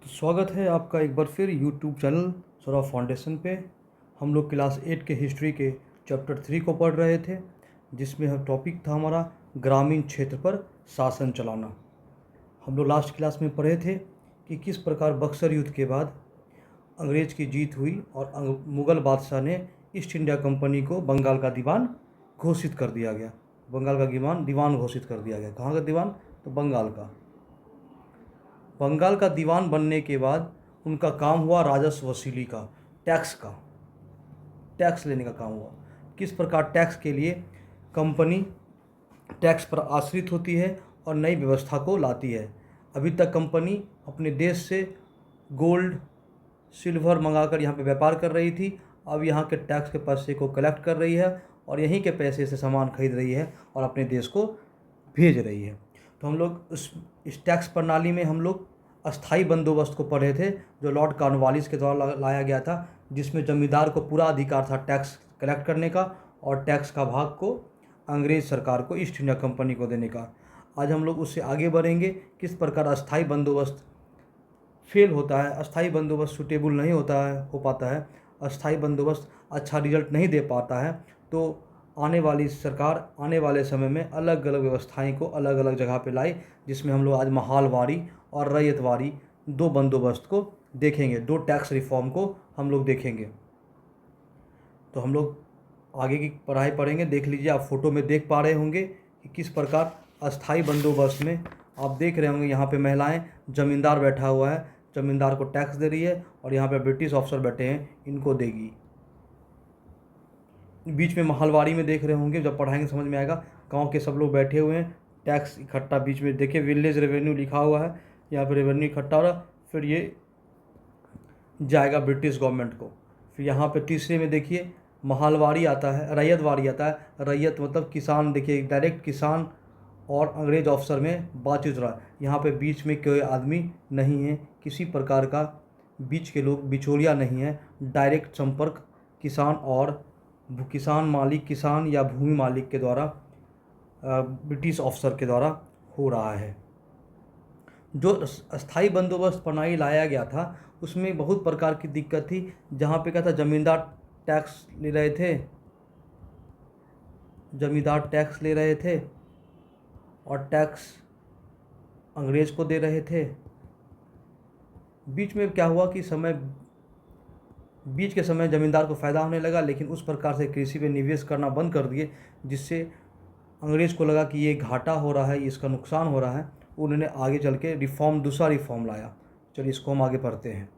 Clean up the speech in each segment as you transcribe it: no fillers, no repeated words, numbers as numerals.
स्वागत है आपका एक बार फिर यूट्यूब चैनल सौरभ फाउंडेशन पे। हम लोग क्लास 8 के हिस्ट्री के चैप्टर 3 को पढ़ रहे थे, जिसमें हम टॉपिक था हमारा ग्रामीण क्षेत्र पर शासन चलाना। हम लोग लास्ट क्लास में पढ़े थे कि किस प्रकार बक्सर युद्ध के बाद अंग्रेज़ की जीत हुई और मुग़ल बादशाह ने ईस्ट इंडिया कंपनी को बंगाल का दीवान घोषित कर दिया गया। बंगाल का दीवान घोषित कर दिया गया। कहाँ का दीवान? तो बंगाल का दीवान बनने के बाद उनका काम हुआ राजस्व वसूली का, टैक्स लेने का काम हुआ। किस प्रकार टैक्स के लिए कंपनी टैक्स पर आश्रित होती है और नई व्यवस्था को लाती है। अभी तक कंपनी अपने देश से गोल्ड सिल्वर मंगाकर यहाँ पे व्यापार कर रही थी। अब यहाँ के टैक्स के पैसे को कलेक्ट कर रही है और यहीं के पैसे से सामान खरीद रही है और अपने देश को भेज रही है। तो हम लोग इस टैक्स प्रणाली में हम लोग अस्थाई बंदोबस्त को पढ़े थे, जो लॉर्ड कॉर्नवालिस के द्वारा लाया गया था, जिसमें जमींदार को पूरा अधिकार था टैक्स कलेक्ट करने का और टैक्स का भाग को अंग्रेज़ सरकार को, ईस्ट इंडिया कंपनी को देने का। आज हम लोग उससे आगे बढ़ेंगे, किस प्रकार अस्थाई बंदोबस्त फेल होता है, अस्थाई बंदोबस्त सूटेबल नहीं हो पाता है, अस्थाई बंदोबस्त अच्छा रिजल्ट नहीं दे पाता है। तो आने वाली सरकार आने वाले समय में अलग अलग व्यवस्थाएं को अलग अलग जगह पे लाई, जिसमें हम लोग आज महलवारी और रैयतवारी दो बंदोबस्त को देखेंगे, दो टैक्स रिफॉर्म को हम लोग देखेंगे। तो हम लोग आगे की पढ़ाई पढ़ेंगे। देख लीजिए, आप फोटो में देख पा रहे होंगे कि किस प्रकार अस्थाई बंदोबस्त में आप देख रहे होंगे, यहाँ पे महिलाएं, जमींदार बैठा हुआ है, जमींदार को टैक्स दे रही है और यहाँ पे ब्रिटिश ऑफिसर बैठे हैं, इनको देगी। बीच में महलवारी में देख रहे होंगे, जब पढ़ाएंगे समझ में आएगा। गांव के सब लोग बैठे हुए हैं, टैक्स इकट्ठा, बीच में देखिए विलेज रेवेन्यू लिखा हुआ है, यहाँ पे रेवेन्यू इकट्ठा हो रहा, फिर ये जाएगा ब्रिटिश गवर्नमेंट को। फिर यहाँ पे तीसरे में देखिए महलवारी आता है, रैयतवारी आता है। रैयत मतलब किसान, देखिए डायरेक्ट किसान और अंग्रेज ऑफिसर में बातचीत रहा है। यहाँ पे बीच में कोई आदमी नहीं है, किसी प्रकार का बीच के लोग बिचौलिया नहीं है, डायरेक्ट संपर्क किसान या भूमि मालिक के द्वारा, ब्रिटिश ऑफिसर के द्वारा हो रहा है। जो अस्थाई बंदोबस्त प्रणाली लाया गया था उसमें बहुत प्रकार की दिक्कत थी। जहाँ पे क्या था, जमींदार टैक्स ले रहे थे और टैक्स अंग्रेज़ को दे रहे थे। बीच में क्या हुआ कि बीच के समय ज़मींदार को फ़ायदा होने लगा, लेकिन उस प्रकार से कृषि पे निवेश करना बंद कर दिए, जिससे अंग्रेज़ को लगा कि ये घाटा हो रहा है, इसका नुकसान हो रहा है। उन्होंने आगे चल के दूसरा रिफॉर्म लाया। चलिए इसको हम आगे पढ़ते हैं।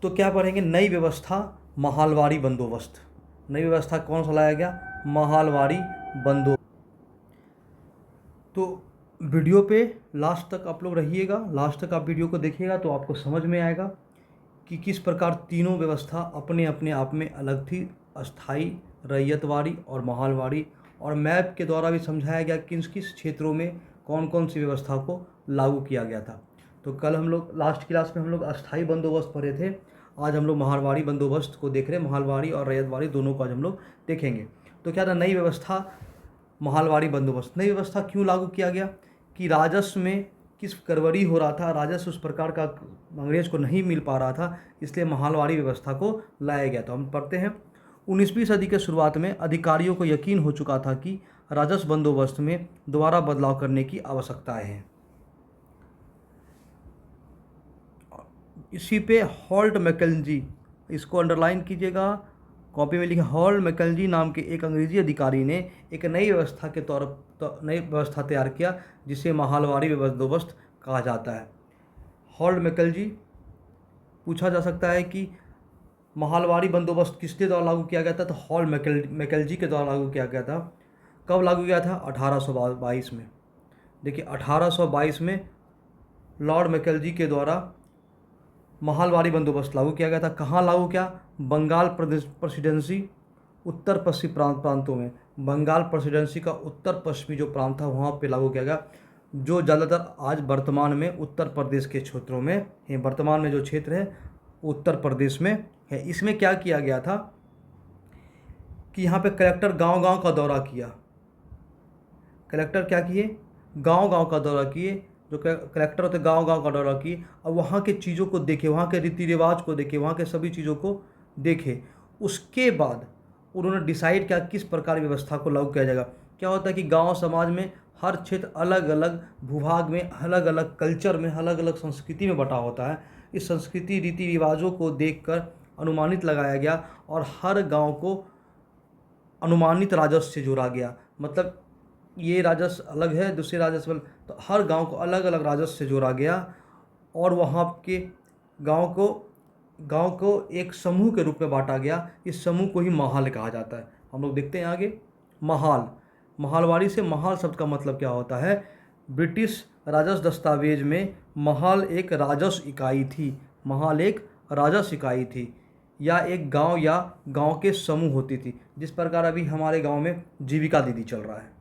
तो क्या पढ़ेंगे? नई व्यवस्था, महलवारी बंदोबस्त। नई व्यवस्था कौन सा लाया गया? महलवारी बंदोबस्त। तो वीडियो पे लास्ट तक आप लोग रहिएगा, लास्ट तक आप वीडियो को देखिएगा तो आपको समझ में आएगा कि किस प्रकार तीनों व्यवस्था अपने अपने आप में अलग थी, अस्थाई, रैयतवारी और महलवारी। और मैप के द्वारा भी समझाया गया किस किस क्षेत्रों में कौन कौन सी व्यवस्था को लागू किया गया था। तो कल हम लोग लास्ट क्लास में हम लोग अस्थाई बंदोबस्त पढ़े थे, आज हम लोग महलवारी बंदोबस्त को देख रहे हैं। महलवारी और रैयतवारी दोनों को आज हम लोग देखेंगे। तो क्या था नई व्यवस्था? महलवारी बंदोबस्त। नई व्यवस्था क्यों लागू किया गया कि राजस्व में किस गड़बड़ी हो रहा था, राजस्व उस प्रकार का अंग्रेज़ को नहीं मिल पा रहा था, इसलिए महलवारी व्यवस्था को लाया गया। तो हम पढ़ते हैं। 19वीं सदी के शुरुआत में अधिकारियों को यकीन हो चुका था कि राजस्व बंदोबस्त में दोबारा बदलाव करने की आवश्यकता है। इसी पे हॉल्ट मैकेंजी, इसको अंडरलाइन कीजिएगा, कॉपी में लिखे। हॉल्ट मैकेंजी नाम के एक अंग्रेजी अधिकारी ने एक नई व्यवस्था तैयार किया, जिसे महलवारी बंदोबस्त कहा जाता है। हॉल्ट मैकेंजी, पूछा जा सकता है कि महलवारी बंदोबस्त किसके द्वारा लागू किया गया था? तो हॉल्ट मैकेंजी के द्वारा लागू किया गया था। कब लागू किया था? 1822 में। देखिए 1822 में लॉर्ड मैकेंजी के द्वारा महलवारी बंदोबस्त लागू किया गया था। कहाँ लागू किया? बंगाल प्रेसिडेंसी, उत्तर पश्चिमी प्रांतों में। बंगाल प्रेसिडेंसी का उत्तर पश्चिमी जो प्रांत था वहाँ पे लागू किया गया, जो ज़्यादातर आज वर्तमान में उत्तर प्रदेश के क्षेत्रों में है। वर्तमान में जो क्षेत्र है उत्तर प्रदेश में है। इसमें क्या किया गया था कि यहाँ पे कलेक्टर गांव-गांव का दौरा किया। कलेक्टर क्या किए? गांव-गांव का दौरा किए, जो कलेक्टर होते गांव-गांव का दौरा किए और वहाँ के चीज़ों को देखे, वहाँ के रीति रिवाज को देखे, वहाँ के सभी चीज़ों को देखे। उसके बाद उन्होंने डिसाइड किया किस प्रकार व्यवस्था को लागू किया जाएगा। क्या होता है कि गांव समाज में हर क्षेत्र अलग अलग भूभाग में, अलग अलग कल्चर में, अलग अलग संस्कृति में बटा होता है। इस संस्कृति रीति रिवाजों को देखकर अनुमानित लगाया गया और हर गांव को अनुमानित राजस्व से जोड़ा गया। मतलब ये राजस्व अलग है, दूसरे राजस्व अलग, तो हर गांव को अलग अलग राजस्व से जोड़ा गया और वहाँ के गांव को एक समूह के रूप में बांटा गया। इस समूह को ही महाल कहा जाता है। हम लोग देखते हैं आगे महाल। महालवाड़ी से महाल शब्द का मतलब क्या होता है? ब्रिटिश राजस्व दस्तावेज में महाल एक राजस्व इकाई थी। महाल एक राजस्व इकाई थी या एक गांव या गांव के समूह होती थी। जिस प्रकार अभी हमारे गांव में जीविका दीदी चल रहा है,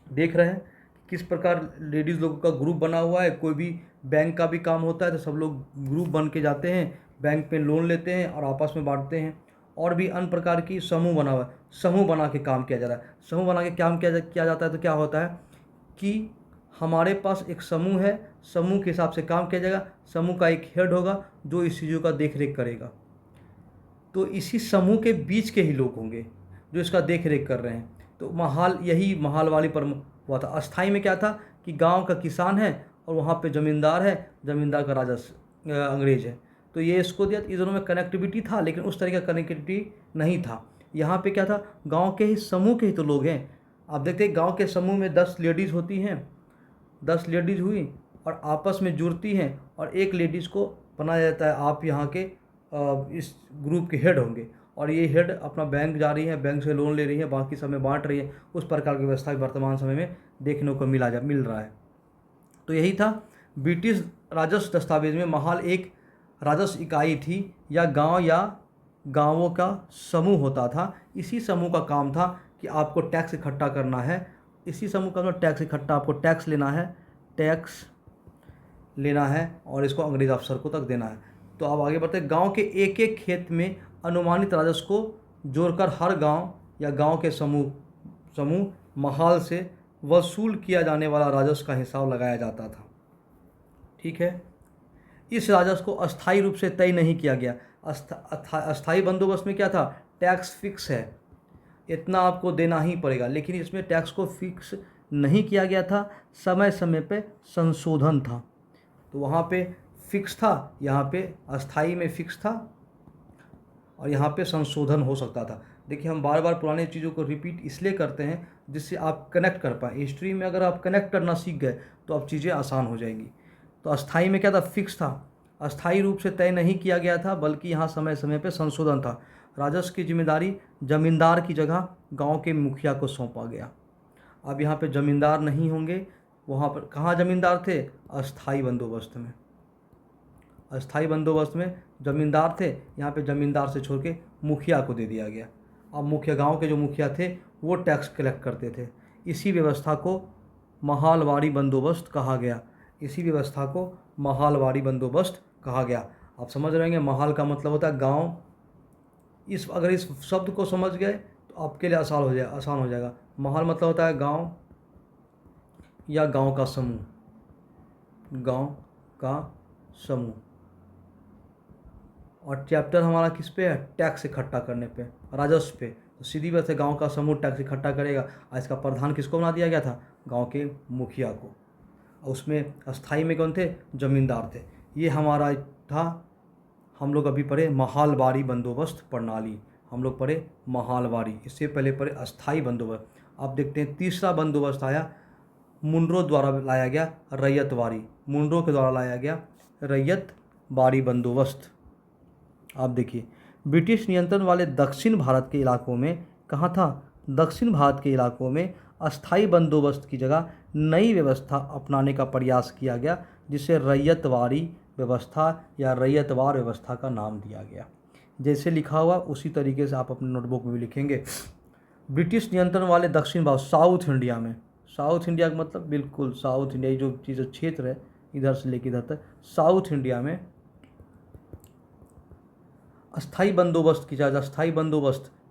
देख रहे हैं किस प्रकार लेडीज़ लोगों का ग्रुप बना हुआ है। कोई भी बैंक का भी काम होता है तो सब लोग ग्रुप बन के जाते हैं, बैंक पे लोन लेते हैं और आपस में बांटते हैं। और भी अन्य प्रकार की समूह बना हुआ है, समूह बना के काम किया जा रहा है। समूह बना के काम किया जाता है तो क्या होता है कि हमारे पास एक समूह है, समूह के हिसाब से काम किया जाएगा। समूह का एक हेड होगा जो इस चीज़ों का देख रेख करेगा। तो इसी समूह के बीच के ही लोग होंगे जो इसका देख रेख कर रहे हैं। तो महाल, यही महालवाड़ी पर हुआ था। अस्थाई में क्या था कि गांव का किसान है और वहाँ पे ज़मींदार है, ज़मींदार का राजस्व अंग्रेज है, तो ये इसको दिया। इस दोनों में कनेक्टिविटी था लेकिन उस तरह का कनेक्टिविटी नहीं था। यहाँ पे क्या था, गांव के ही समूह के ही तो लोग हैं। आप देखते हैं गांव के समूह में 10 लेडीज़ होती हैं, 10 लेडीज़ हुई और आपस में जुड़ती हैं और एक लेडीज़ को बनाया जाता है, आप यहाँ के इस ग्रुप के हेड होंगे और ये हेड अपना बैंक जा रही है, बैंक से लोन ले रही है, बाकी समय बांट रही है। उस प्रकार की व्यवस्था वर्तमान समय में देखने को मिल रहा है। तो यही था, ब्रिटिश राजस्व दस्तावेज में महाल एक राजस्व इकाई थी या गांव या गांवों का समूह होता था। इसी समूह का काम था कि आपको टैक्स इकट्ठा करना है। इसी समूह का टैक्स इकट्ठा, आपको टैक्स लेना है और इसको अंग्रेज अफसर को तक देना है। तो अब आगे बढ़ते हैं। गांव के एक एक खेत में अनुमानित राजस्व को जोड़कर हर गांव या गांव के समूह महाल से वसूल किया जाने वाला राजस्व का हिसाब लगाया जाता था। ठीक है। इस राजस्व को अस्थायी रूप से तय नहीं किया गया। अस्थायी बंदोबस्त में क्या था, टैक्स फिक्स है, इतना आपको देना ही पड़ेगा। लेकिन इसमें टैक्स को फिक्स नहीं किया गया था, समय समय पे संशोधन था। तो वहाँ पे फिक्स था, यहाँ पे अस्थाई में फिक्स था और यहाँ पे संशोधन हो सकता था। देखिए, हम बार बार पुरानी चीज़ों को रिपीट इसलिए करते हैं जिससे आप कनेक्ट कर पाएँ। हिस्ट्री में अगर आप कनेक्ट करना सीख गए तो अब चीज़ें आसान हो जाएंगी। तो अस्थाई में क्या था, फिक्स था, अस्थाई रूप से तय नहीं किया गया था, बल्कि यहाँ समय समय पे संशोधन था। राजस्व की जिम्मेदारी जमींदार की जगह गांव के मुखिया को सौंपा गया। अब यहाँ पे जमींदार नहीं होंगे, वहाँ पर कहाँ जमींदार थे, अस्थाई बंदोबस्त में। अस्थाई बंदोबस्त में जमींदार थे, यहाँ पे जमींदार से छोड़ के मुखिया को दे दिया गया। अब मुखिया, गांव के जो मुखिया थे वो टैक्स कलेक्ट करते थे। इसी व्यवस्था को महालवाड़ी बंदोबस्त कहा गया। इसी व्यवस्था को महालवाड़ी बंदोबस्त कहा गया। आप समझ रहे हैं, महाल का मतलब होता है गांव। अगर इस शब्द को समझ गए तो आपके लिए आसान हो जाएगा। महाल मतलब होता है गांव या गांव का समूह, गांव का समूह। और चैप्टर हमारा किस पे है, टैक्स इकट्ठा करने पे, राजस्व पे। तो सीधी बात है, गांव का समूह टैक्स इकट्ठा करेगा। और इसका प्रधान किसको बना दिया गया था, गांव के मुखिया को। और उसमें अस्थाई में कौन थे, जमींदार थे। ये हमारा था, हम लोग अभी पढ़े महालवाड़ी बंदोबस्त प्रणाली, हम लोग पढ़े महालवाड़ी। इससे पहले पढ़े अस्थाई बंदोबस्त। अब देखते हैं तीसरा बंदोबस्त आया, मुनरो द्वारा लाया गया रैयतवाड़ी। मुनरो के द्वारा लाया गया रैयतवाड़ी बंदोबस्त। आप देखिए, ब्रिटिश नियंत्रण वाले दक्षिण भारत के इलाकों में, कहाँ था, दक्षिण भारत के इलाकों में अस्थाई बंदोबस्त की जगह नई व्यवस्था अपनाने का प्रयास किया गया, जिसे रैयतवाड़ी व्यवस्था या रैयतवार व्यवस्था का नाम दिया गया। जैसे लिखा हुआ उसी तरीके से आप अपने नोटबुक में भी लिखेंगे। ब्रिटिश नियंत्रण वाले दक्षिण भारत, साउथ इंडिया में, साउथ इंडिया का मतलब बिल्कुल साउथ इंडिया, जो चीज़ क्षेत्र है इधर से लेकर इधर तक, साउथ इंडिया में अस्थाई बंदोबस्त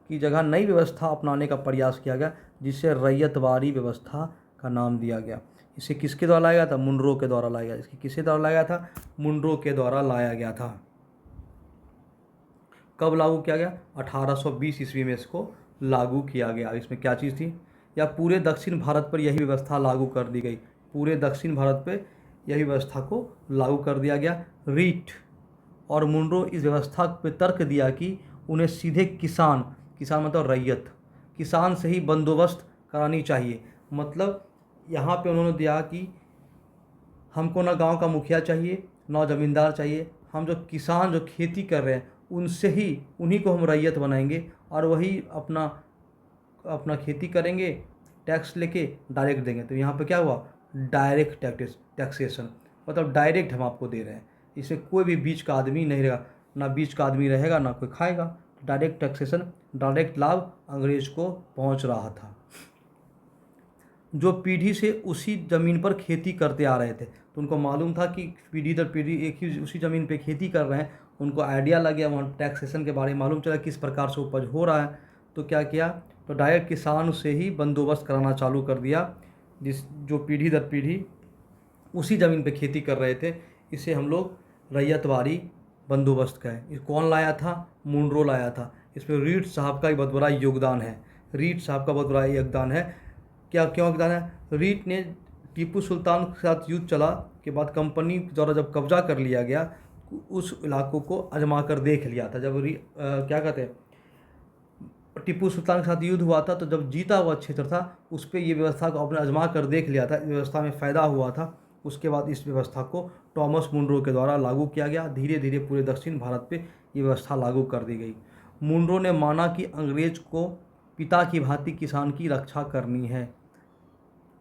की जगह नई व्यवस्था अपनाने का प्रयास किया गया, जिसे रैयतवाड़ी व्यवस्था का नाम दिया गया। इसे किसके द्वारा लाया गया था? मुनरो के द्वारा लाया गया। इसके किसके द्वारा लाया गया था? मुनरो के द्वारा लाया गया था। कब लागू किया गया? 1820 ईस्वी में इसको लागू किया गया। इसमें क्या चीज़ थी? या पूरे दक्षिण भारत पर यही व्यवस्था लागू कर दी गई। पूरे दक्षिण भारत पे यही व्यवस्था को लागू कर दिया गया। रीट और मुनरो इस व्यवस्था पे तर्क दिया कि उन्हें सीधे किसान, किसान मतलब रैयत, किसान से ही बंदोबस्त करानी चाहिए। मतलब यहाँ पे उन्होंने दिया कि हमको ना गांव का मुखिया चाहिए, ना ज़मींदार चाहिए, हम जो किसान जो खेती कर रहे हैं उनसे ही, उन्हीं को हम रैयत बनाएंगे और वही अपना अपना खेती करेंगे, टैक्स लेके डायरेक्ट देंगे। तो यहाँ पे क्या हुआ? डायरेक्ट टैक्सेशन, मतलब डायरेक्ट हम आपको दे रहे हैं। इसमें कोई भी बीच का आदमी नहीं रहेगा, ना बीच का आदमी रहेगा ना कोई खाएगा। डायरेक्ट टैक्सेशन, डायरेक्ट लाभ अंग्रेज को पहुँच रहा था, जो पीढ़ी से उसी ज़मीन पर खेती करते आ रहे थे। तो उनको मालूम था कि पीढ़ी दर पीढ़ी एक ही उसी ज़मीन पे खेती कर रहे हैं। उनको आइडिया लग गया, वहाँ टैक्सेशन के बारे में मालूम चला किस प्रकार से उपज हो रहा है। तो क्या किया? तो डायरेक्ट किसान से ही बंदोबस्त कराना चालू कर दिया, जो पीढ़ी दर पीढ़ी उसी ज़मीन पे खेती कर रहे थे। इसे हम लोग रैयतवारी बंदोबस्त कहें। ये कौन लाया था? मुनरो लाया था। इसमें रीड साहब का बहुत बड़ा योगदान है। रीड साहब का बहुत बड़ा योगदान है। क्या क्यों योगदान है? रीड ने टीपू सुल्तान के साथ युद्ध चला के बाद कंपनी द्वारा जब कब्जा कर लिया गया, उस इलाकों को आजमा कर देख लिया था। जब क्या कहते हैं, टीपू सुल्तान के साथ युद्ध हुआ था, तो जब जीता हुआ क्षेत्र था उस पर ये व्यवस्था को आपने आजमा कर देख लिया था, इस व्यवस्था में फ़ायदा हुआ था। उसके बाद इस व्यवस्था को टॉमस मुनरो के द्वारा लागू किया गया। धीरे धीरे पूरे दक्षिण भारत पे ये व्यवस्था लागू कर दी गई। मुनरो ने माना कि अंग्रेज को पिता की भांति किसान की रक्षा करनी है।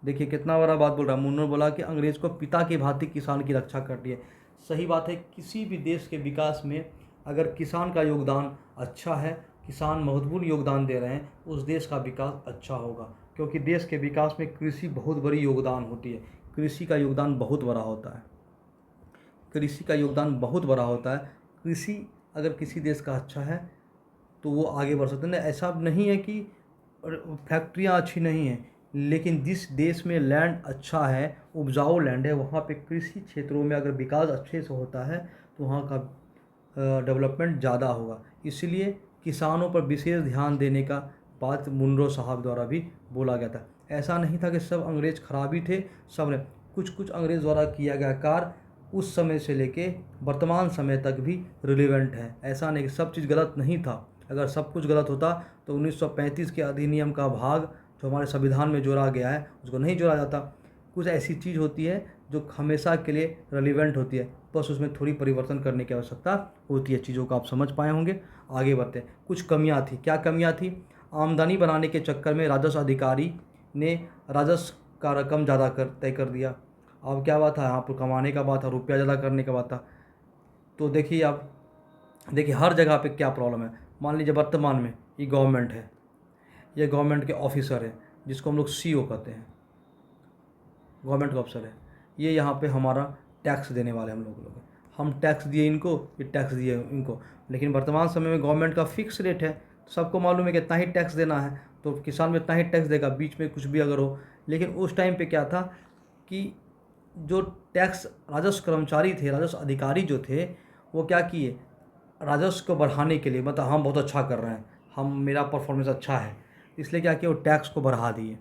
देखिए कितना बड़ा बात बोल रहा है। मुनरो बोला कि अंग्रेज को पिता की भांति किसान की रक्षा करनी है। सही बात है। किसी भी देश के विकास में अगर किसान का योगदान अच्छा है, किसान महत्वपूर्ण योगदान दे रहे हैं, उस देश का विकास अच्छा होगा। क्योंकि देश के विकास में कृषि बहुत बड़ी योगदान होती है। कृषि का योगदान बहुत बड़ा होता है। कृषि का योगदान बहुत बड़ा होता है। कृषि अगर किसी देश का अच्छा है तो वो आगे बढ़ सकते हैं। ऐसा नहीं है कि फैक्ट्रियाँ अच्छी नहीं हैं, लेकिन जिस देश में लैंड अच्छा है, उपजाऊ लैंड है, वहाँ पे कृषि क्षेत्रों में अगर विकास अच्छे से होता है तो वहाँ का डेवलपमेंट ज़्यादा होगा। इसलिए किसानों पर विशेष ध्यान देने का बात मुनरो साहब द्वारा भी बोला गया था। ऐसा नहीं था कि सब अंग्रेज खराबी थे, सब ने कुछ कुछ अंग्रेज द्वारा किया गया कार्य उस समय से लेके वर्तमान समय तक भी रिलेवेंट है। ऐसा नहीं कि सब चीज़ गलत नहीं था। अगर सब कुछ गलत होता तो 1935 के अधिनियम का भाग जो हमारे संविधान में जोड़ा गया है उसको नहीं जोड़ा जाता। कुछ ऐसी चीज़ होती है जो हमेशा के लिए रेलिवेंट होती है, बस उसमें थोड़ी परिवर्तन करने की आवश्यकता होती है। चीज़ों को आप समझ पाए होंगे। आगे बढ़ते हैं। कुछ कमियां थी। क्या कमियां थी? आमदनी बनाने के चक्कर में राजस्व अधिकारी ने राजस्व का रकम ज़्यादा तय कर दिया। अब क्या बात था, यहाँ पर कमाने का बात था, रुपया ज़्यादा करने का बात था। तो देखिए आप, देखिए हर जगह पे क्या प्रॉब्लम है। मान लीजिए वर्तमान में ये गवर्नमेंट है, ये गवर्नमेंट के ऑफिसर है जिसको हम लोग सीईओ कहते हैं, गवर्नमेंट का ऑफिसर है। ये यहाँ पे हमारा टैक्स देने वाले हम लोग हैं। हम टैक्स दिए इनको, ये टैक्स दिए इनको। लेकिन वर्तमान समय में गवर्नमेंट का फिक्स रेट है, तो सबको मालूम है कि इतना ही टैक्स देना है, तो किसान भी इतना ही टैक्स देगा, बीच में कुछ भी अगर हो। लेकिन उस टाइम पे क्या था कि जो टैक्स राजस्व कर्मचारी थे, राजस्व अधिकारी जो थे, वो क्या किए, राजस्व को बढ़ाने के लिए, मतलब हम बहुत अच्छा कर रहे हैं, हम मेरा परफॉर्मेंस अच्छा है, इसलिए क्या किया, वो टैक्स को बढ़ा दिए।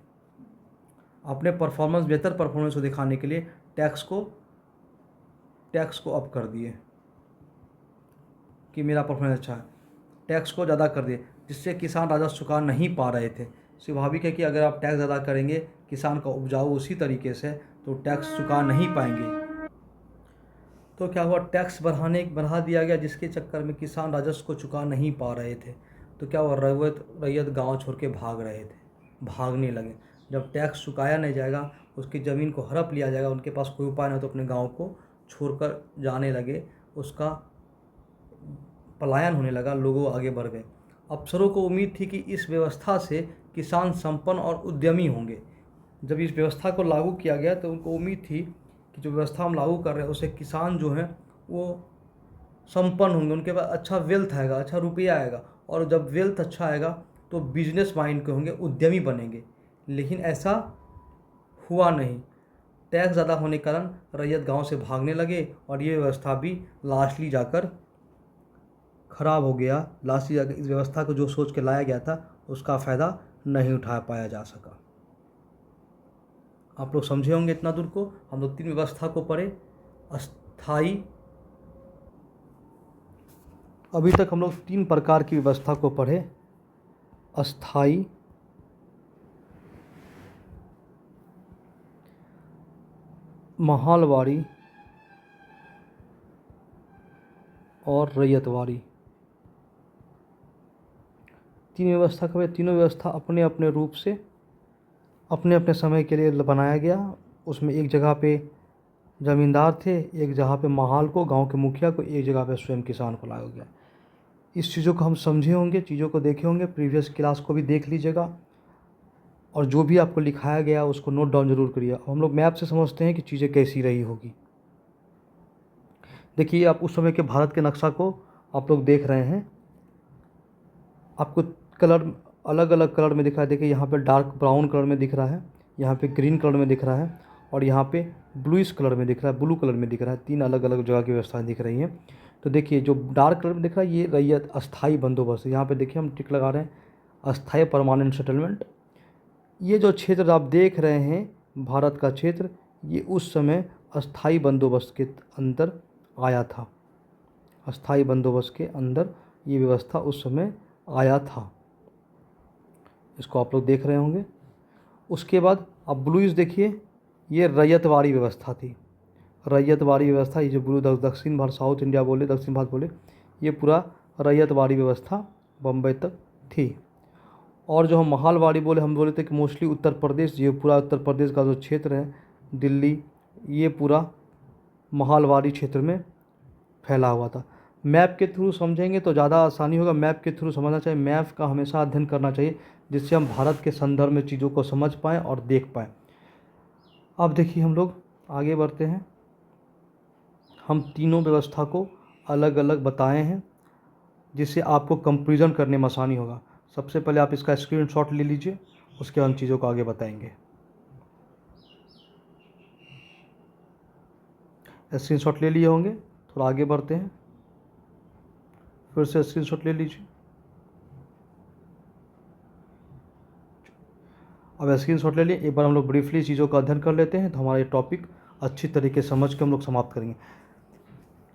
अपने परफॉर्मेंस, बेहतर परफॉर्मेंस को दिखाने के लिए टैक्स को अप कर दिए कि मेरा परफॉर्मेंस अच्छा है, टैक्स को ज़्यादा कर दिए, जिससे किसान राजस्व चुका नहीं पा रहे थे। स्वाभाविक है कि अगर आप टैक्स ज़्यादा करेंगे, किसान का उपजाऊ उसी तरीके से, तो टैक्स चुका नहीं पाएंगे। तो क्या हुआ, टैक्स बढ़ा दिया गया, जिसके चक्कर में किसान राजस्व को चुका नहीं पा रहे थे। तो क्या हुआ, रैयत गांव छोड़ के भाग रहे थे, भागने लगे। जब टैक्स चुकाया नहीं जाएगा, उसकी ज़मीन को हड़प लिया जाएगा, उनके पास कोई उपाय नहीं, तो अपने गांव को छोड़कर जाने लगे। उसका पलायन होने लगा, लोगों आगे बढ़ गए। अफसरों को उम्मीद थी कि इस व्यवस्था से किसान संपन्न और उद्यमी होंगे। जब इस व्यवस्था को लागू किया गया तो उनको उम्मीद थी कि जो व्यवस्था हम लागू कर रहे हैं उससे किसान जो हैं वो संपन्न होंगे, उनके पास अच्छा वेल्थ आएगा, अच्छा रुपया आएगा, और जब वेल्थ अच्छा आएगा तो बिजनेस माइंड के होंगे, उद्यमी बनेंगे। लेकिन ऐसा हुआ नहीं। टैक्स ज़्यादा होने के कारण रैयत गांव से भागने लगे और ये व्यवस्था भी लास्टली जाकर खराब हो गया। लास्टली जाकर इस व्यवस्था को जो सोच के लाया गया था उसका फ़ायदा नहीं उठा पाया जा सका। आप लोग समझे होंगे इतना दूर को। हम लोग 3 व्यवस्था को पढ़े। अस्थाई, अभी तक हम लोग 3 प्रकार की व्यवस्था को पढ़े। अस्थाई, महालवाड़ी और रैयतवाड़ी। 3 व्यवस्था का तीनों व्यवस्था अपने अपने रूप से अपने अपने समय के लिए बनाया गया। उसमें एक जगह पे ज़मींदार थे, एक जगह पे महाल को, गांव के मुखिया को, एक जगह पे स्वयं किसान को लाया गया। इस चीज़ों को हम समझे होंगे, चीज़ों को देखे होंगे, प्रीवियस क्लास को भी देख लीजिएगा और जो भी आपको लिखाया गया उसको नोट डाउन जरूर करिए। हम लोग मैप से समझते हैं कि चीज़ें कैसी रही होगी। देखिए, आप उस समय के भारत के नक्शा को आप लोग देख रहे हैं। आपको कलर अलग अलग कलर में दिख रहा है। देखिए, यहाँ पे डार्क ब्राउन कलर में दिख रहा है, यहाँ पे ग्रीन कलर में दिख रहा है और यहाँ पे ब्लूइश कलर में दिख रहा है, ब्लू कलर में दिख रहा है। 3 अलग अलग जगह की व्यवस्थाएं दिख रही हैं। तो देखिए, जो डार्क कलर में दिख रहा है ये रैयत अस्थाई बंदोबस्त है। यहाँ पे देखिए हम टिक लगा रहे हैं, अस्थाई परमानेंट सेटलमेंट। ये जो क्षेत्र आप देख रहे हैं भारत का क्षेत्र, ये उस समय अस्थाई बंदोबस्त के अंदर आया था। अस्थाई बंदोबस्त के अंदर ये व्यवस्था उस समय आया था। इसको आप लोग देख रहे होंगे। उसके बाद अब ब्लूइश देखिए, ये रैयतवाड़ी व्यवस्था थी। रैयतवाड़ी व्यवस्था, ये जो ब्लू दक्षिण भारत, साउथ इंडिया बोले, दक्षिण भारत बोले, ये पूरा रैयतवाड़ी व्यवस्था बम्बई तक थी। और जो हम महालवाड़ी बोले, हम बोले थे कि मोस्टली उत्तर प्रदेश, ये पूरा उत्तर प्रदेश का जो क्षेत्र है, दिल्ली, ये पूरा महालवाड़ी क्षेत्र में फैला हुआ था। मैप के थ्रू समझेंगे तो ज़्यादा आसानी होगा। मैप के थ्रू समझना चाहिए, मैप का हमेशा अध्ययन करना चाहिए, जिससे हम भारत के संदर्भ में चीज़ों को समझ पाएँ और देख पाएँ। अब देखिए, हम लोग आगे बढ़ते हैं। हम तीनों व्यवस्था को अलग अलग बताए हैं, जिससे आपको कंपैरिजन करने में आसानी होगा। सबसे पहले आप इसका स्क्रीनशॉट ले लीजिए, उसके बाद चीज़ों को आगे बताएंगे। स्क्रीनशॉट ले लिए होंगे, थोड़ा आगे बढ़ते हैं, फिर से स्क्रीनशॉट ले लीजिए। अब स्क्रीनशॉट ले लिए, एक बार हम लोग ब्रीफली चीज़ों का अध्ययन कर लेते हैं तो हमारा ये टॉपिक अच्छी तरीके से समझ के हम लोग समाप्त करेंगे।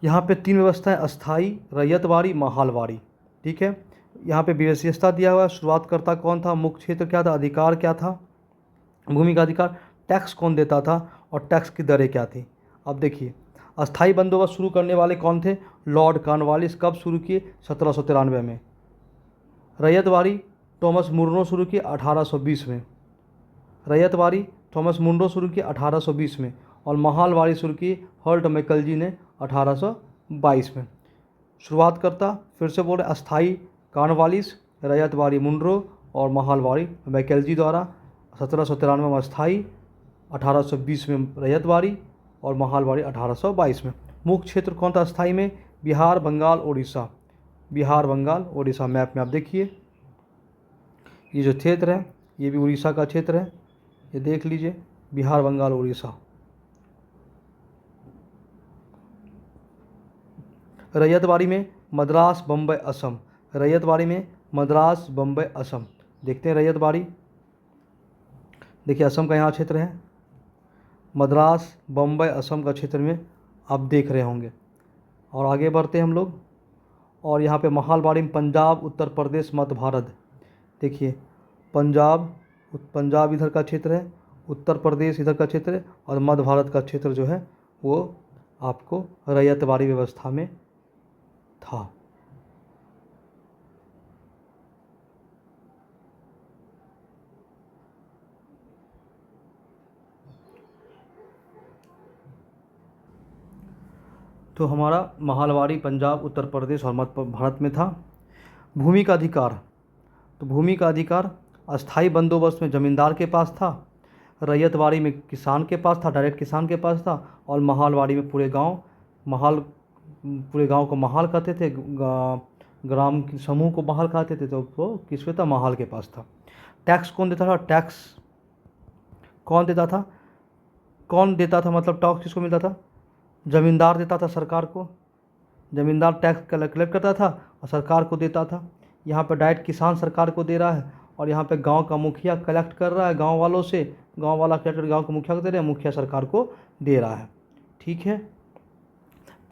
यहाँ पे 3 व्यवस्थाएं, अस्थाई, रैयतवाड़ी, महालवाड़ी। ठीक है, यहाँ पे विशेषता दिया हुआ है। शुरुआतकर्ता कौन था, मुख्य क्षेत्र क्या था, अधिकार क्या था, भूमि का अधिकार, टैक्स कौन देता था और टैक्स की दरें क्या थी। अब देखिए, अस्थाई बंदोबस्त शुरू करने वाले कौन थे, लॉर्ड कॉर्नवालिस। कब शुरू किए, 1793 में। रैयतवाड़ी थॉमस मुनरो शुरू किए 1820 में। रैयतवाड़ी थॉमस मुनरो शुरू किए 1820 में और महालवाड़ी शुरू की हर्ट मैकलजी ने 1822 में। शुरुआतकर्ता फिर से बोल रहे, अस्थाई कॉर्नवालिस, रैयतवाड़ी मुनरो और महालवाड़ी मैकलजी द्वारा। 1793 में अस्थाई, 1820 में रैयतवाड़ी और महालवाड़ी 1822 में। मुख्य क्षेत्र कौन था अस्थाई में, बिहार, बंगाल, उड़ीसा। बिहार, बंगाल, उड़ीसा। मैप में आप देखिए, ये जो क्षेत्र है ये भी उड़ीसा का क्षेत्र है, ये देख लीजिए, बिहार, बंगाल, उड़ीसा। रैयतवाड़ी में मद्रास, बम्बई, असम। रैयतवाड़ी में मद्रास, बम्बई, असम। देखते हैं रैयतवाड़ी, देखिए असम का यहाँ क्षेत्र है, मद्रास, बम्बई, असम का क्षेत्र में आप देख रहे होंगे। और आगे बढ़ते हैं हम लोग, और यहाँ पे महालवाड़ी में पंजाब, उत्तर प्रदेश, मध्य भारत। देखिए, पंजाब इधर का क्षेत्र है, उत्तर प्रदेश इधर का क्षेत्र है और मध्य भारत का क्षेत्र जो है वो आपको रैयतवाड़ी व्यवस्था में था। तो हमारा महालवाड़ी पंजाब, उत्तर प्रदेश और मध्य भारत में था। भूमि का अधिकार, तो भूमि का अधिकार अस्थाई बंदोबस्त में ज़मींदार के पास था, रैयतवाड़ी में किसान के पास था, डायरेक्ट किसान के पास था, और महालवाड़ी में पूरे गांव को महाल कहते थे, ग्राम समूह को महाल कहते थे, तो वो किसमें था, महाल के पास था। टैक्स कौन देता था, टैक्स कौन देता था, कौन देता था, मतलब टैक्स किसको मिलता था? ज़मींदार देता था सरकार को, ज़मींदार टैक्स कलेक्ट करता था और सरकार को देता था। यहाँ पर डायरेक्ट किसान सरकार को दे रहा है और यहाँ पे गांव का मुखिया कलेक्ट कर रहा है गांव वालों से, गांव वाला कलेक्ट गांव के मुखिया को दे रहे हैं, मुखिया सरकार को दे रहा है। ठीक है।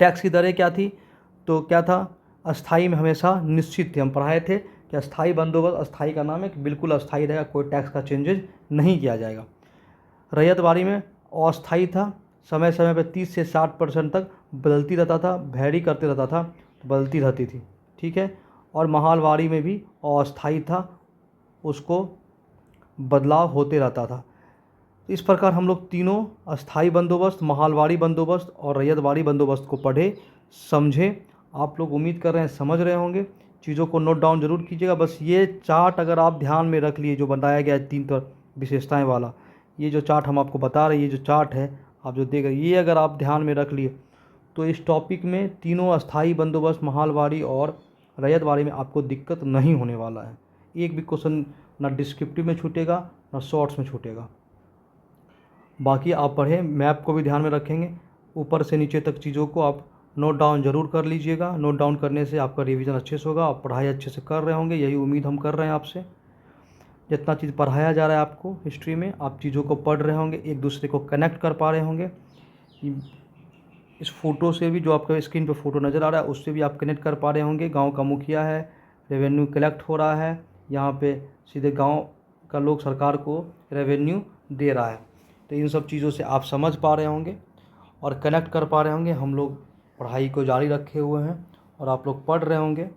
टैक्स की दरें क्या थी? तो क्या था, अस्थाई में हमेशा निश्चित थे। हम पढ़ाए थे कि अस्थाई बंदोबस्त, अस्थाई का नाम है कि बिल्कुल अस्थाई रहेगा, कोई टैक्स का चेंजेज नहीं किया जाएगा। रैयतवाड़ी में अस्थाई था, समय समय पर 30 से 60% तक बदलती रहता था, वैरी करते रहता था, बदलती रहती थी। ठीक है। और महालवाड़ी में भी अस्थाई था, उसको बदलाव होते रहता था। इस प्रकार हम लोग तीनों अस्थाई बंदोबस्त, महालवाड़ी बंदोबस्त और रैयतवाड़ी बंदोबस्त को पढ़े, समझे। आप लोग उम्मीद कर रहे हैं समझ रहे होंगे। चीज़ों को नोट डाउन जरूर कीजिएगा। बस ये चार्ट अगर आप ध्यान में रख लिए, जो बनाया गया है 3 विशेषताएं वाला, ये जो चार्ट हम आपको बता रहे हैं, ये जो चार्ट है आप जो देख रहे हैं, ये अगर आप ध्यान में रख लिए तो इस टॉपिक में तीनों अस्थाई बंदोबस्त, महालवाड़ी और रैयतवाड़ी में आपको दिक्कत नहीं होने वाला है। एक भी क्वेश्चन ना डिस्क्रिप्टिव में छूटेगा ना शॉर्ट्स में छूटेगा। बाकी आप पढ़ें, मैप को भी ध्यान में रखेंगे, ऊपर से नीचे तक चीज़ों को आप नोट डाउन ज़रूर कर लीजिएगा। नोट डाउन करने से आपका रिवीजन अच्छे से होगा, आप पढ़ाई अच्छे से कर रहे होंगे, यही उम्मीद हम कर रहे हैं आपसे। जितना चीज़ पढ़ाया जा रहा है आपको हिस्ट्री में, आप चीज़ों को पढ़ रहे होंगे, एक दूसरे को कनेक्ट कर पा रहे होंगे। इस फ़ोटो से भी, जो आपका स्क्रीन पे फ़ोटो नज़र आ रहा है, उससे भी आप कनेक्ट कर पा रहे होंगे। गांव का मुखिया है, रेवेन्यू कलेक्ट हो रहा है, यहाँ पे सीधे गांव का लोग सरकार को रेवेन्यू दे रहा है। तो इन सब चीज़ों से आप समझ पा रहे होंगे और कनेक्ट कर पा रहे होंगे। हम लोग पढ़ाई को जारी रखे हुए हैं और आप लोग पढ़ रहे होंगे।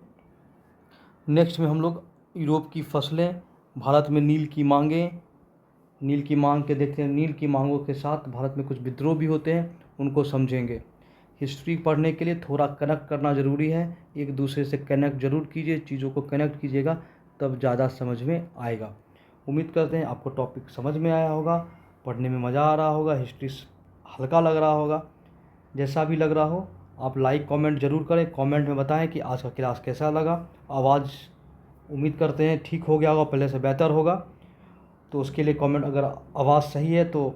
नेक्स्ट में हम लोग यूरोप की फसलें, भारत में नील की मांगें, नील की मांग के देखते हैं। नील की मांगों के साथ भारत में कुछ विद्रोह भी होते हैं, उनको समझेंगे। हिस्ट्री पढ़ने के लिए थोड़ा कनेक्ट करना ज़रूरी है, एक दूसरे से कनेक्ट ज़रूर कीजिए, चीज़ों को कनेक्ट कीजिएगा तब ज़्यादा समझ में आएगा। उम्मीद करते हैं आपको टॉपिक समझ में आया होगा, पढ़ने में मज़ा आ रहा होगा, हिस्ट्री हल्का लग रहा होगा। जैसा भी लग रहा हो आप लाइक कमेंट ज़रूर करें, कमेंट में बताएं कि आज का क्लास कैसा लगा। आवाज़ उम्मीद करते हैं ठीक हो गया होगा, पहले से बेहतर होगा। तो उसके लिए कमेंट, अगर आवाज़ सही है तो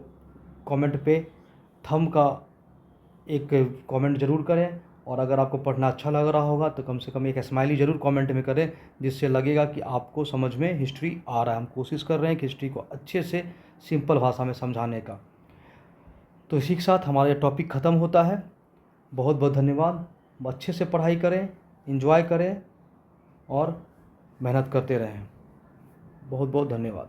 कमेंट पे थंब का एक कमेंट ज़रूर करें, और अगर आपको पढ़ना अच्छा लग रहा होगा तो कम से कम एक स्माइली ज़रूर कमेंट में करें, जिससे लगेगा कि आपको समझ में हिस्ट्री आ रहा है। हम कोशिश कर रहे हैं कि हिस्ट्री को अच्छे से सिंपल भाषा में समझाने का। तो इसी के साथ हमारा टॉपिक ख़त्म होता है। बहुत बहुत धन्यवाद। अच्छे से पढ़ाई करें, एंजॉय करें और मेहनत करते रहें। बहुत बहुत धन्यवाद।